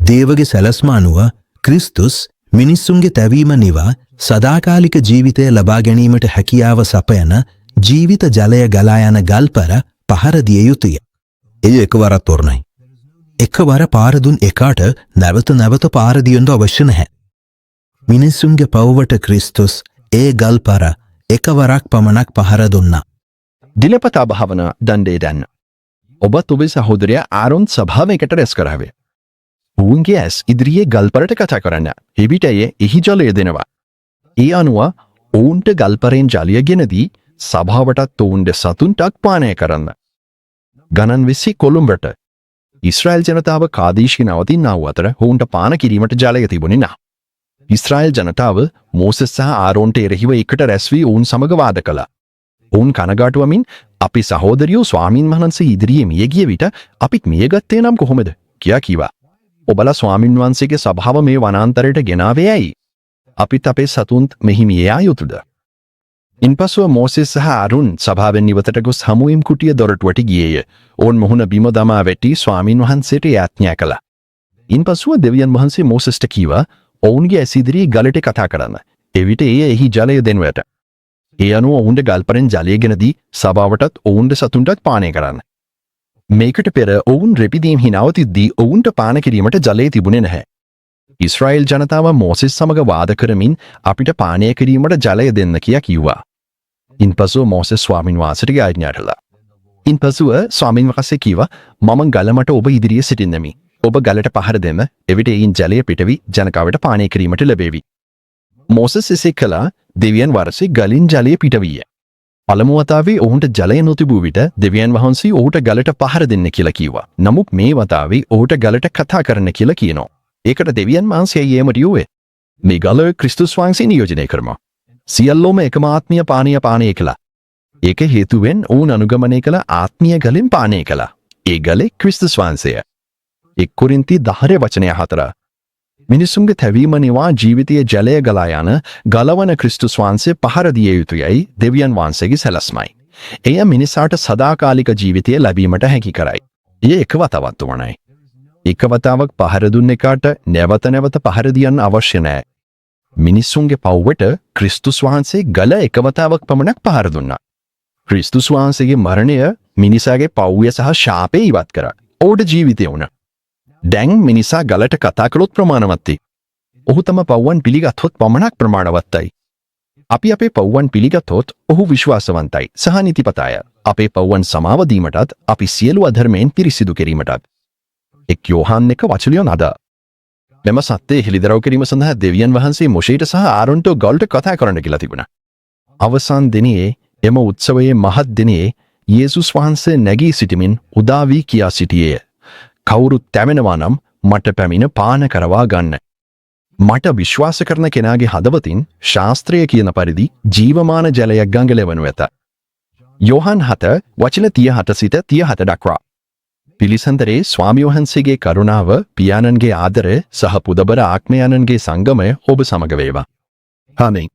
දේවගේ සැලස්ම අනුව ක්‍රිස්තුස් මිනිස්සුන්ගේ තැවීම නිවා සදාකාලික ජීවිතය ලබා ගැනීමට හැකියාව සපයන ජීවිත ජලය ගලා යන ගල්පර පහර දිය යුතුය. එය එකවරක් තොරණයි. එකවර පාර දුන් එකාට නැවත නැවත පාර දියන්න අවශ්‍ය නැහැ. මිනිස්සුන්ගේ පව්වට ක්‍රිස්තුස් ඒ ගල්පර එකවරක් පමණක් පහර දුන්නා. දිනපතා භාවනා දණ්ඩේ දන්න. ඔබත් ඔබේ සහෝදරයා ආරොන් සභාවයකට රැස් කරාවේ. ඔවුන්ගේ ඇස් ඉදිරියේ ගල්පරට කතා කරන්න. එවිටයේ එහි ජලය දෙනවා. ඒ අනුව ඔවුන්ට ගල්පරෙන් ජලය ගෙනදී සභාවටත් ඔවුන්ට සතුන්ටක් පානය කරන්න. ගණන් 20 කොළුඹට ඉස්රායෙල් ජනතාව කාදීෂි නවතින්නා වූ අතර ඔවුන්ට පාන කිරීමට ජලය තිබුණේ නැහැ. ඉස්රායෙල් ජනතාව මෝසෙස් සහ ආරෝන්ට එරෙහිව එකට රැස් වී ඔවුන් සමග වාද කළා. ඔවුන් කනගාටුවමින් අපි සහෝදරයෝ ස්වාමින් වහන්සේ ඉදිරියේ මිය ගිය විට අපිත් මිය ගත්තේ නම් කොහොමද කියා කීවා. ඔබලා ස්වාමින් වහන්සේගේ සභාව මේ වනාන්තරයට ගෙනාවේ ඇයි? අපිත් අපේ සතුන්ත් මෙහි මිය යා යුතුද? ඉන්පසුව මෝසෙස් සහ ආරෝන් සභාවෙන් ඉවතට ගොස් හමුවීම් කුටිය දොරටුවට ගියේය. ඔවුන් මුහුණ බිම දමා වැටි ස්වාමින් වහන්සේට යාඥා කළා. ඉන්පසුව දෙවියන් වහන්සේ මෝසෙස්ට කීවා ඔවුන්ගේ ඇස් ඉදිරියේ ගලට කතා කරන්න. එවිට එහි ජලය දෙනුවට. ඒ අනුව ඔවුන්ට ගල්පරෙන් ජලය ගෙනදී සභාවටත් ඔවුන්ට සතුන්ටත් පානය කරන්න. මේකට පෙර ඔවුන් රෙපිදීම් හිනවතිද්දී ඔවුන්ට පාන කිරීමට ජලය තිබුණේ නැහැ. ඉස්රායෙල් ජනතාව මෝසෙස් සමග වාද කරමින් අපිට පානය කිරීමට ජලය දෙන්න කියා කිව්වා. ඉන්පසුව මෝසෙස් ස්වාමින් වහන්සේට ආඥා කළා. ඉන්පසුව ස්වාමින් වහන්සේ කිව්වා මම ගලමට ඔබ ඉදිරියේ සිටින්නෙමි. ඔබ ගලට පහර දෙන්න. එවිට එයින් ජලය පිටවි ජනකාවට පානය කිරීමට ලැබේවි. මෝසෙස් එසේ කළා. දෙවියන් වරසේ ගලින් ජලය පිටවිය. පළමු වතාවේ ඔවුන්ට ජලය නොතිබූ විට දෙවියන් වහන්සේ ඔහුට ගලට පහර දෙන්න කියලා කිව්වා. නමුත් මේ වතාවේ ඔහුට ගලට කතා කරන්න කියලා කියනවා. ඒකට දෙවියන් වහන්සේ යෑමට යුවේ. මේ ගල ක්‍රිස්තුස් වහන්සේ නියෝජනය කරමු. සියල්ලෝම එකම ආත්මීය පානය කළා. ඒක හේතුවෙන් ඔවුන් අනුගමනය කළ ආත්මීය ගලෙන් පානය කළා. ඒ ගලේ ක්‍රිස්තුස් වහන්සේය. 1 කොරින්ති 10 වචනය 4. මිනිසුන්ගේ තැවීම නිවා ජීවිතයේ ජලය ගලා යන ගලවන ක්‍රිස්තුස් වහන්සේ පහර දිය යුතුයයි දෙවියන් වහන්සේගේ සැලැස්මයි. එය මිනිසාට සදාකාලික ජීවිතය ලැබීමට හැකි කරයි. එය එක වතාවක් වුණයි. එක වතාවක් පහර දුන්න එකාට නැවත නැවත පහර දියන්න අවශ්‍ය නැහැ. මිනිසුන්ගේ පව්වට ක්‍රිස්තුස් වහන්සේ ගල එක වතාවක් පමණක් පහර දුන්නා. ක්‍රිස්තුස් වහන්සේගේ මරණය මිනිසාගේ පව්ය සහ ශාපේ ඉවත් කරා. ඔහුට ජීවිතය වුණා. දැන් මිනිසා ගලට කතා කළොත් ප්‍රමාණවත්යි. ඔහු තම පව්වන් පිළිගත්හොත් පමණක් ප්‍රමාණවත්යි. අපි අපේ පව්වන් පිළිගත්හොත් ඔහු විශ්වාසවන්තයි සහ නිතිපතාය. අපේ පව්වන් සමාව දීමටත් අපි සියලු අධර්මයෙන් පිරිසිදු කිරීමටත්. 1 යෝහන් 1 වචනය 9. මෙම සත්‍යය හෙළිදරව් කිරීම සඳහා දෙවියන් වහන්සේ මොෂේට සහ ආරොන්ට ගලට කතා කරන්න කියලා තිබුණා. අවසන් දිනයේ එම උත්සවයේ මහත් දිනයේ යේසුස් වහන්සේ නැගී සිටමින් උදා වී කියා සිටියේය. කවුරුත් තැවෙනවා නම් මට පැමිණ පාන කරවා ගන්න. මට විශ්වාස කරන කෙනාගේ හදවතින් ශාස්ත්‍රය කියන පරිදි ජීවමාන ජලයක් ගංගලවනු ඇත. යෝහන් 7 වචන 37 සිට 37 දක්වා. පිළිසඳරේ ස්වාමී වහන්සේගේ කරුණාව, පියාණන්ගේ ආදරය සහ පුදබර ආත්මයන්ගේ සංගමය ඔබ සමග වේවා. ආමෙන්.